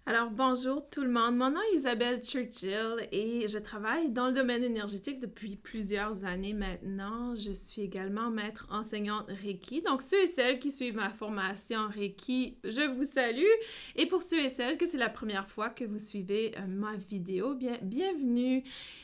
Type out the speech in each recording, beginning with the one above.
Alors bonjour tout le monde, mon nom est Isabelle Churchill et je travaille dans le domaine énergétique depuis plusieurs années maintenant. Je suis également maître enseignante Reiki. Donc ceux et celles qui suivent ma formation Reiki, je vous salue. Et pour ceux et celles que c'est la première fois que vous suivez ma vidéo, bienvenue.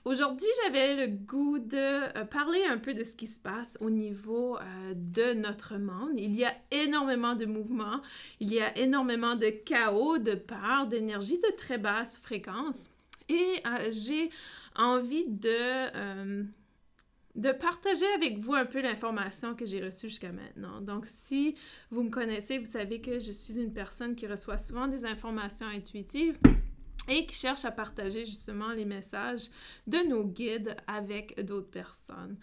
Aujourd'hui, j'avais le goût de parler un peu de ce qui se passe au niveau de notre monde. Il y a énormément de mouvements, il y a énormément de chaos, de peur, d'énergie de très basse fréquence. Et j'ai envie de partager avec vous un peu l'information que j'ai reçue jusqu'à maintenant. Donc, si vous me connaissez, vous savez que je suis une personne qui reçoit souvent des informations intuitives et qui cherche à partager justement les messages de nos guides avec d'autres personnes.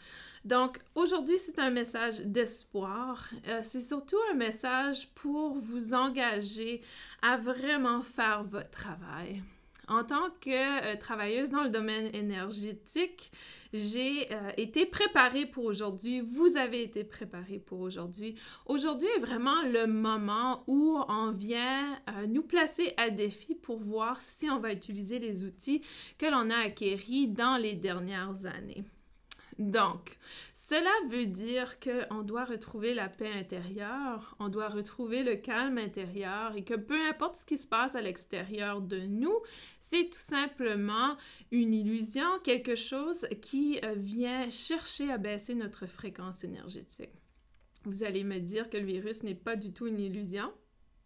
Donc, aujourd'hui, c'est un message d'espoir. C'est surtout un message pour vous engager à vraiment faire votre travail. En tant que travailleuse dans le domaine énergétique, j'ai été préparée pour aujourd'hui. Vous avez été préparés pour aujourd'hui. Aujourd'hui est vraiment le moment où on vient nous placer à défi pour voir si on va utiliser les outils que l'on a acquéris dans les dernières années. Donc, cela veut dire qu'on doit retrouver la paix intérieure, on doit retrouver le calme intérieur et que peu importe ce qui se passe à l'extérieur de nous, c'est tout simplement une illusion, quelque chose qui vient chercher à baisser notre fréquence énergétique. Vous allez me dire que le virus n'est pas du tout une illusion.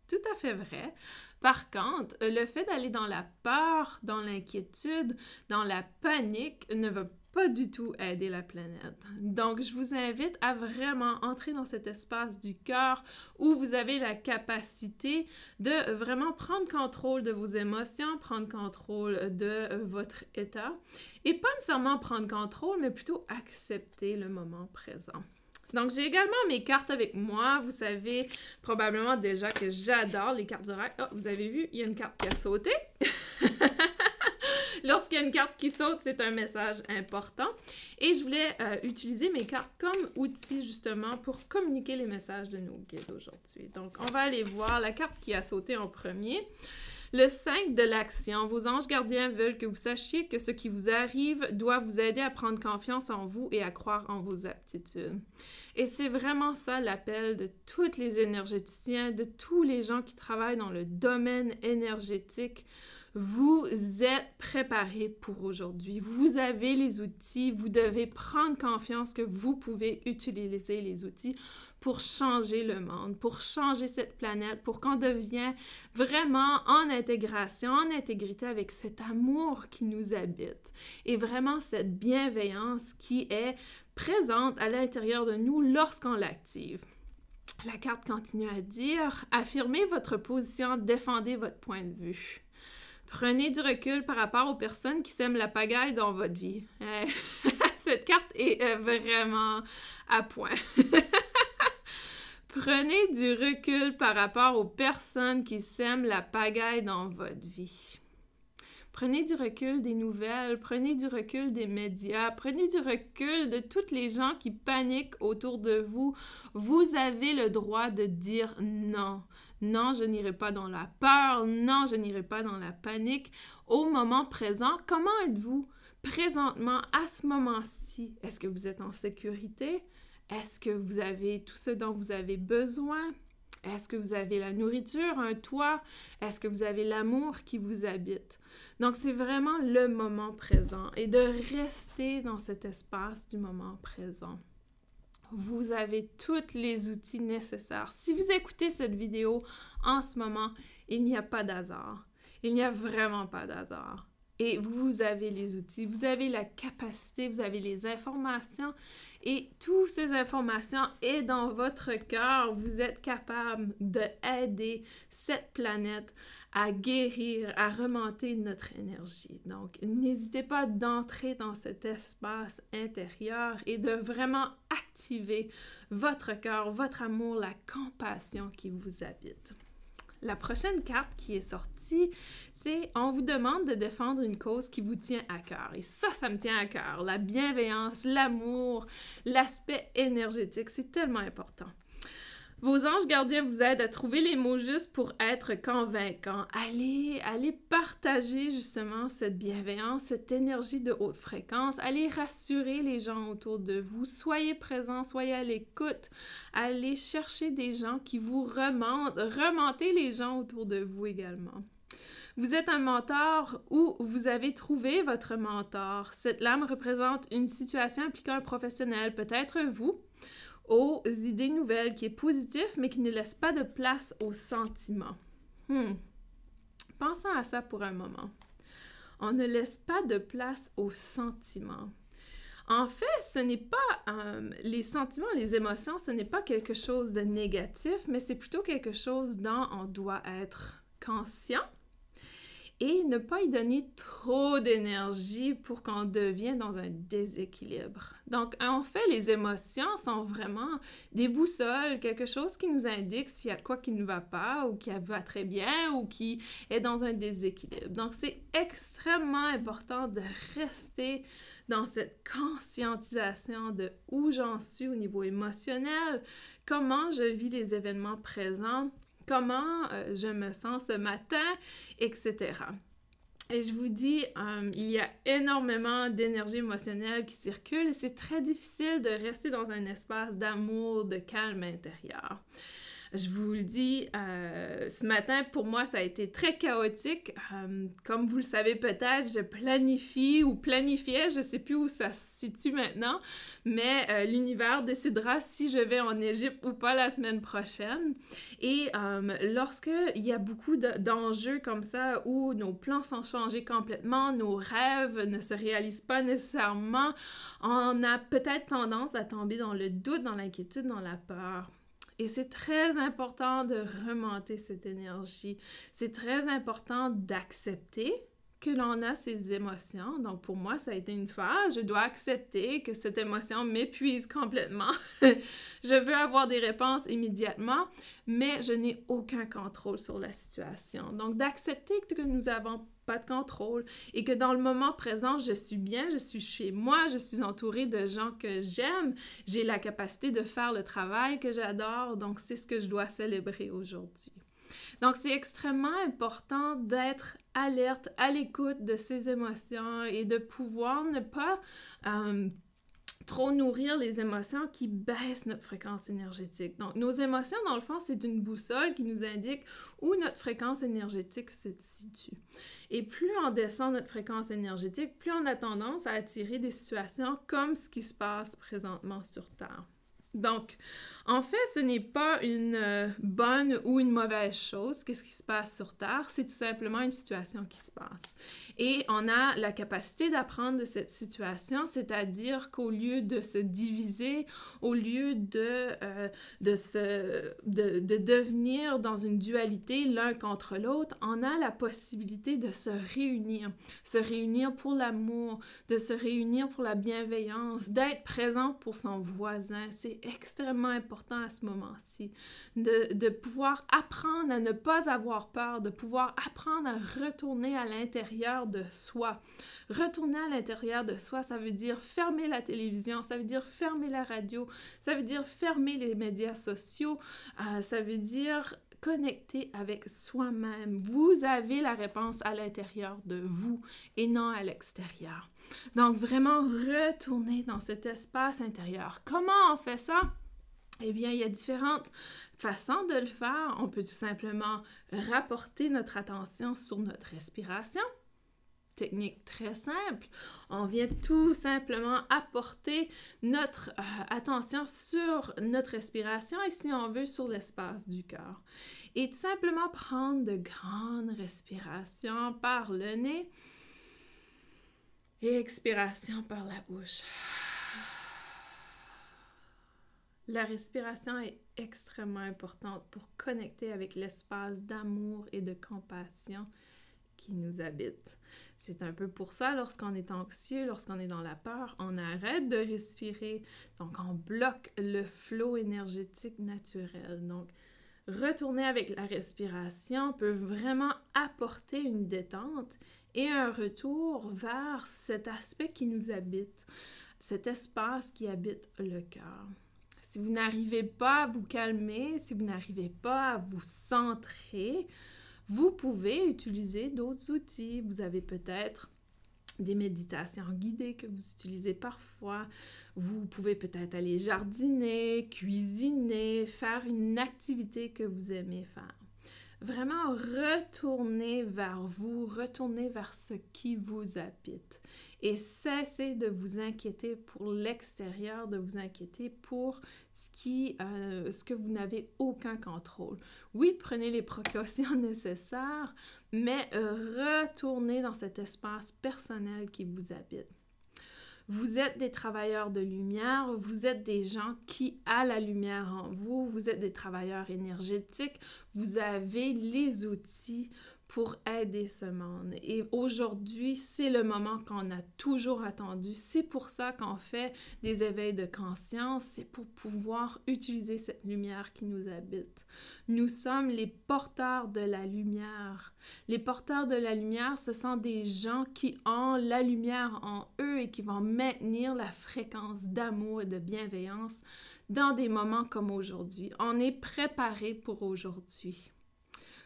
Tout à fait vrai. Par contre, le fait d'aller dans la peur, dans l'inquiétude, dans la panique ne va pas du tout aider la planète. Donc, je vous invite à vraiment entrer dans cet espace du cœur où vous avez la capacité de vraiment prendre contrôle de vos émotions, prendre contrôle de votre état et pas nécessairement prendre contrôle, mais plutôt accepter le moment présent. Donc, j'ai également mes cartes avec moi. Vous savez probablement déjà que j'adore les cartes d'oracle. Oh, vous avez vu, il y a une carte qui a sauté. Lorsqu'il y a une carte qui saute, c'est un message important. Et je voulais utiliser mes cartes comme outil, justement, pour communiquer les messages de nos guides aujourd'hui. Donc, on va aller voir la carte qui a sauté en premier. Le 5 de l'action. Vos anges gardiens veulent que vous sachiez que ce qui vous arrive doit vous aider à prendre confiance en vous et à croire en vos aptitudes. Et c'est vraiment ça l'appel de tous les énergéticiens, de tous les gens qui travaillent dans le domaine énergétique. Vous êtes préparés pour aujourd'hui. Vous avez les outils. Vous devez prendre confiance que vous pouvez utiliser les outils pour changer le monde, pour changer cette planète, pour qu'on devienne vraiment en intégration, en intégrité avec cet amour qui nous habite et vraiment cette bienveillance qui est présente à l'intérieur de nous lorsqu'on l'active. La carte continue à dire « Affirmez votre position, défendez votre point de vue ». Prenez du recul par rapport aux personnes qui sèment la pagaille dans votre vie. Cette carte est vraiment à point. Prenez du recul par rapport aux personnes qui sèment la pagaille dans votre vie. Prenez du recul des nouvelles, prenez du recul des médias, prenez du recul de toutes les gens qui paniquent autour de vous. Vous avez le droit de dire non. Non, je n'irai pas dans la peur. Non, je n'irai pas dans la panique. Au moment présent, comment êtes-vous présentement à ce moment-ci? Est-ce que vous êtes en sécurité? Est-ce que vous avez tout ce dont vous avez besoin? Est-ce que vous avez la nourriture, un toit? Est-ce que vous avez l'amour qui vous habite? Donc, c'est vraiment le moment présent et de rester dans cet espace du moment présent. Vous avez tous les outils nécessaires. Si vous écoutez cette vidéo en ce moment, il n'y a pas d'hasard. Il n'y a vraiment pas d'hasard. Et vous avez les outils, vous avez la capacité, vous avez les informations et toutes ces informations sont dans votre cœur. Vous êtes capable d'aider cette planète à guérir, à remonter notre énergie. Donc, n'hésitez pas d'entrer dans cet espace intérieur et de vraiment activer votre cœur, votre amour, la compassion qui vous habite. La prochaine carte qui est sortie, c'est « On vous demande de défendre une cause qui vous tient à cœur ». Et ça me tient à cœur. La bienveillance, l'amour, l'aspect énergétique, c'est tellement important. Vos anges gardiens vous aident à trouver les mots justes pour être convaincants. Allez partager justement cette bienveillance, cette énergie de haute fréquence. Allez rassurer les gens autour de vous. Soyez présents, soyez à l'écoute. Allez chercher des gens qui vous remontent. Remontez les gens autour de vous également. Vous êtes un mentor ou vous avez trouvé votre mentor. Cette lame représente une situation impliquant un professionnel, peut-être vous, aux idées nouvelles, qui est positif, mais qui ne laisse pas de place aux sentiments. Pensons à ça pour un moment. On ne laisse pas de place aux sentiments. En fait, ce n'est pas les sentiments, les émotions, ce n'est pas quelque chose de négatif, mais c'est plutôt quelque chose dont on doit être conscient et ne pas y donner trop d'énergie pour qu'on devienne dans un déséquilibre. Donc, en fait, les émotions sont vraiment des boussoles, quelque chose qui nous indique s'il y a de quoi qui ne va pas ou qui va très bien ou qui est dans un déséquilibre. Donc, c'est extrêmement important de rester dans cette conscientisation de où j'en suis au niveau émotionnel, comment je vis les événements présents, comment je me sens ce matin, etc. Et je vous dis, il y a énormément d'énergie émotionnelle qui circule et c'est très difficile de rester dans un espace d'amour, de calme intérieur. Je vous le dis, ce matin, pour moi, ça a été très chaotique. Comme vous le savez peut-être, je planifie ou planifiais, je ne sais plus où ça se situe maintenant, mais l'univers décidera si je vais en Égypte ou pas la semaine prochaine. Et lorsqu'il y a beaucoup d'enjeux comme ça, où nos plans sont changés complètement, nos rêves ne se réalisent pas nécessairement, on a peut-être tendance à tomber dans le doute, dans l'inquiétude, dans la peur. Et c'est très important de remonter cette énergie. C'est très important d'accepter que l'on a ces émotions. Donc, pour moi, ça a été une phase. Je dois accepter que cette émotion m'épuise complètement. Je veux avoir des réponses immédiatement, mais je n'ai aucun contrôle sur la situation. Donc, d'accepter que nous n'avons pas de contrôle et que dans le moment présent, je suis bien, je suis chez moi, je suis entourée de gens que j'aime, j'ai la capacité de faire le travail que j'adore. Donc, c'est ce que je dois célébrer aujourd'hui. Donc, c'est extrêmement important d'être alerte, à l'écoute de ces émotions et de pouvoir ne pas trop nourrir les émotions qui baissent notre fréquence énergétique. Donc, nos émotions, dans le fond, c'est une boussole qui nous indique où notre fréquence énergétique se situe. Et plus on descend notre fréquence énergétique, plus on a tendance à attirer des situations comme ce qui se passe présentement sur Terre. Donc, en fait, ce n'est pas une bonne ou une mauvaise chose, qu'est-ce qui se passe sur Terre, c'est tout simplement une situation qui se passe. Et on a la capacité d'apprendre de cette situation, c'est-à-dire qu'au lieu de se diviser, au lieu de devenir dans une dualité l'un contre l'autre, on a la possibilité de se réunir pour l'amour, de se réunir pour la bienveillance, d'être présent pour son voisin. C'est extrêmement important à ce moment-ci, de pouvoir apprendre à ne pas avoir peur, de pouvoir apprendre à retourner à l'intérieur de soi. Retourner à l'intérieur de soi, ça veut dire fermer la télévision, ça veut dire fermer la radio, ça veut dire fermer les médias sociaux, ça veut dire connecter avec soi-même. Vous avez la réponse à l'intérieur de vous et non à l'extérieur. Donc, vraiment, retourner dans cet espace intérieur. Comment on fait ça? Eh bien, il y a différentes façons de le faire. On peut tout simplement rapporter notre attention sur notre respiration. Technique très simple. On vient tout simplement apporter notre attention sur notre respiration et si on veut sur l'espace du cœur. Et tout simplement prendre de grandes respirations par le nez et expiration par la bouche. La respiration est extrêmement importante pour connecter avec l'espace d'amour et de compassion qui nous habite. C'est un peu pour ça, lorsqu'on est anxieux, lorsqu'on est dans la peur, on arrête de respirer, donc on bloque le flot énergétique naturel. Donc, retourner avec la respiration peut vraiment apporter une détente et un retour vers cet aspect qui nous habite, cet espace qui habite le cœur. Si vous n'arrivez pas à vous calmer, si vous n'arrivez pas à vous centrer, vous pouvez utiliser d'autres outils. Vous avez peut-être des méditations guidées que vous utilisez parfois. Vous pouvez peut-être aller jardiner, cuisiner, faire une activité que vous aimez faire. Vraiment retournez vers vous, retournez vers ce qui vous habite et cessez de vous inquiéter pour l'extérieur, de vous inquiéter pour ce que vous n'avez aucun contrôle. Oui, prenez les précautions nécessaires, mais retournez dans cet espace personnel qui vous habite. Vous êtes des travailleurs de lumière, vous êtes des gens qui ont la lumière en vous, vous êtes des travailleurs énergétiques, vous avez les outils pour aider ce monde. Et aujourd'hui, c'est le moment qu'on a toujours attendu. C'est pour ça qu'on fait des éveils de conscience, c'est pour pouvoir utiliser cette lumière qui nous habite. Nous sommes les porteurs de la lumière. Les porteurs de la lumière, ce sont des gens qui ont la lumière en eux et qui vont maintenir la fréquence d'amour et de bienveillance dans des moments comme aujourd'hui. On est préparé pour aujourd'hui.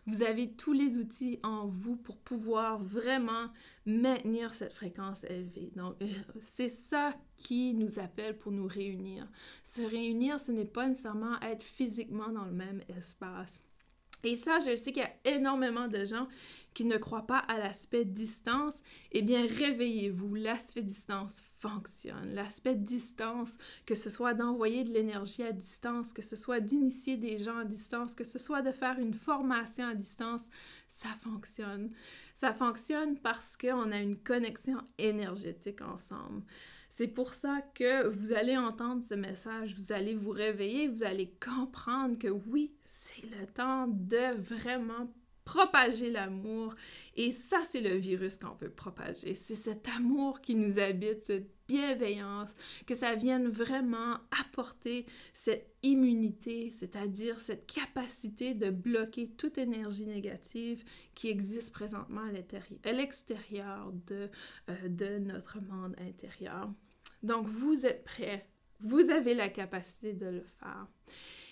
Vous avez tous les outils en vous pour pouvoir vraiment maintenir cette fréquence élevée. Donc, c'est ça qui nous appelle pour nous réunir. Se réunir, ce n'est pas nécessairement être physiquement dans le même espace. Et ça, je sais qu'il y a énormément de gens qui ne croient pas à l'aspect distance. Eh bien, réveillez-vous. L'aspect distance fonctionne. L'aspect distance, que ce soit d'envoyer de l'énergie à distance, que ce soit d'initier des gens à distance, que ce soit de faire une formation à distance, ça fonctionne. Ça fonctionne parce qu'on a une connexion énergétique ensemble. C'est pour ça que vous allez entendre ce message, vous allez vous réveiller, vous allez comprendre que oui, c'est le temps de vraiment propager l'amour. Et ça, c'est le virus qu'on veut propager. C'est cet amour qui nous habite, cette bienveillance, que ça vienne vraiment apporter cette immunité, c'est-à-dire cette capacité de bloquer toute énergie négative qui existe présentement à l'extérieur de notre monde intérieur. Donc, vous êtes prêts, vous avez la capacité de le faire.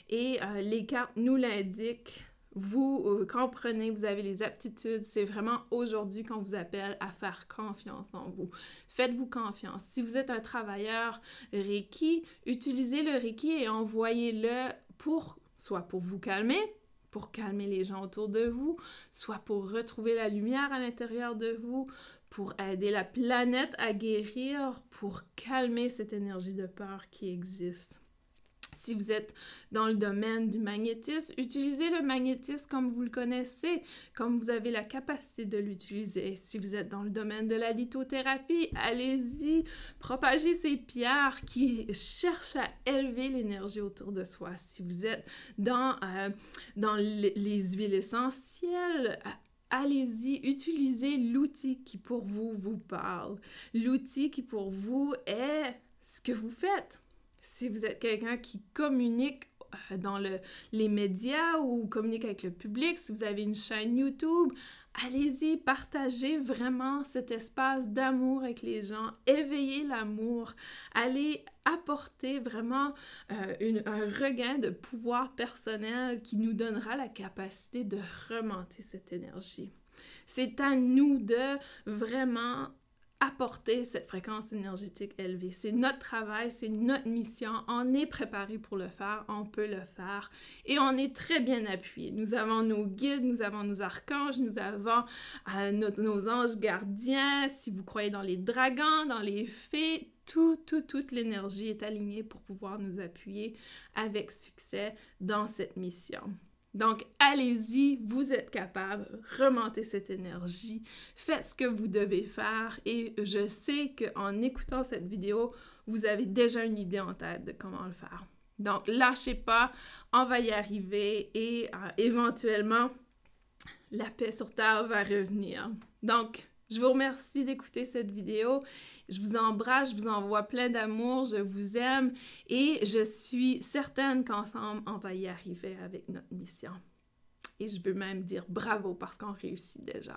Et les cartes nous l'indiquent. Vous comprenez, vous avez les aptitudes, c'est vraiment aujourd'hui qu'on vous appelle à faire confiance en vous. Faites-vous confiance. Si vous êtes un travailleur Reiki, utilisez le Reiki et envoyez-le soit pour vous calmer, pour calmer les gens autour de vous, soit pour retrouver la lumière à l'intérieur de vous, pour aider la planète à guérir, pour calmer cette énergie de peur qui existe. Si vous êtes dans le domaine du magnétisme, utilisez le magnétisme comme vous le connaissez, comme vous avez la capacité de l'utiliser. Si vous êtes dans le domaine de la lithothérapie, allez-y, propagez ces pierres qui cherchent à élever l'énergie autour de soi. Si vous êtes dans les huiles essentielles, allez-y, utilisez l'outil qui pour vous parle. L'outil qui pour vous est ce que vous faites. Si vous êtes quelqu'un qui communique dans les médias ou communique avec le public, si vous avez une chaîne YouTube, allez-y, partagez vraiment cet espace d'amour avec les gens, éveillez l'amour, allez apporter vraiment un regain de pouvoir personnel qui nous donnera la capacité de remonter cette énergie. C'est à nous de vraiment apporter cette fréquence énergétique élevée. C'est notre travail, c'est notre mission. On est préparé pour le faire, on peut le faire et on est très bien appuyé. Nous avons nos guides, nous avons nos archanges, nous avons nos anges gardiens. Si vous croyez dans les dragons, dans les fées, toute l'énergie est alignée pour pouvoir nous appuyer avec succès dans cette mission. Donc, allez-y, vous êtes capable, remontez cette énergie, faites ce que vous devez faire et je sais qu'en écoutant cette vidéo, vous avez déjà une idée en tête de comment le faire. Donc, lâchez pas, on va y arriver et éventuellement, la paix sur Terre va revenir. Donc, je vous remercie d'écouter cette vidéo. Je vous embrasse, je vous envoie plein d'amour, je vous aime et je suis certaine qu'ensemble, on va y arriver avec notre mission. Et je veux même dire bravo parce qu'on réussit déjà.